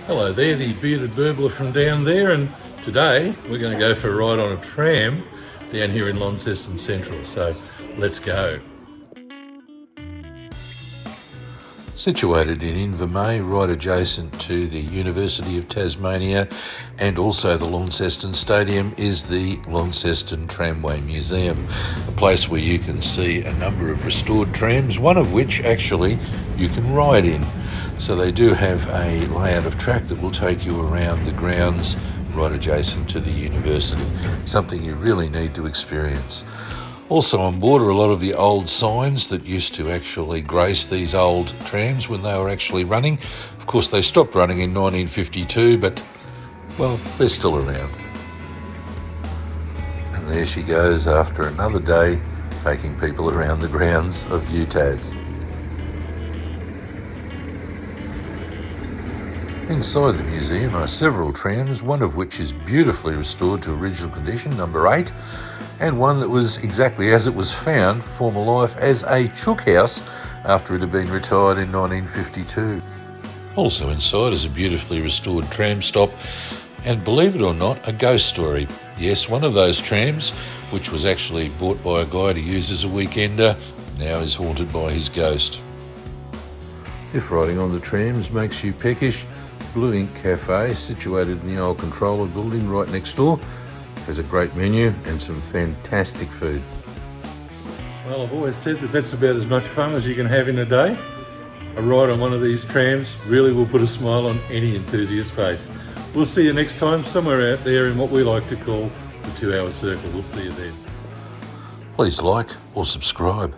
Hello there, the Bearded Burbler from down there, and today we're going to go for a ride on a tram down here in Launceston Central, so let's go. Situated in Invermay, right adjacent to the University of Tasmania and also the Launceston Stadium, is the Launceston Tramway Museum, a place where you can see a number of restored trams, one of which actually you can ride in. So they do have a layout of track that will take you around the grounds right adjacent to the university, something you really need to experience. Also on board are a lot of the old signs that used to actually grace these old trams when they were actually running. Of course, they stopped running in 1952, but, well, they're still around. And there she goes after another day, taking people around the grounds of UTAS. Inside the museum are several trams, one of which is beautifully restored to original condition, number 8, and one that was exactly as it was found, former life as a chook house after it had been retired in 1952. Also inside is a beautifully restored tram stop, and believe it or not, a ghost story. Yes, one of those trams, which was actually bought by a guy to use as a weekender, now is haunted by his ghost. If riding on the trams makes you peckish, Blue Ink Cafe, situated in the old controller building right next door, has a great menu and some fantastic food. Well, I've always said that that's about as much fun as you can have in a day. A ride on one of these trams really will put a smile on any enthusiast's face. We'll see you next time somewhere out there in what we like to call the 2 hour circle. We'll see you then. Please like or subscribe.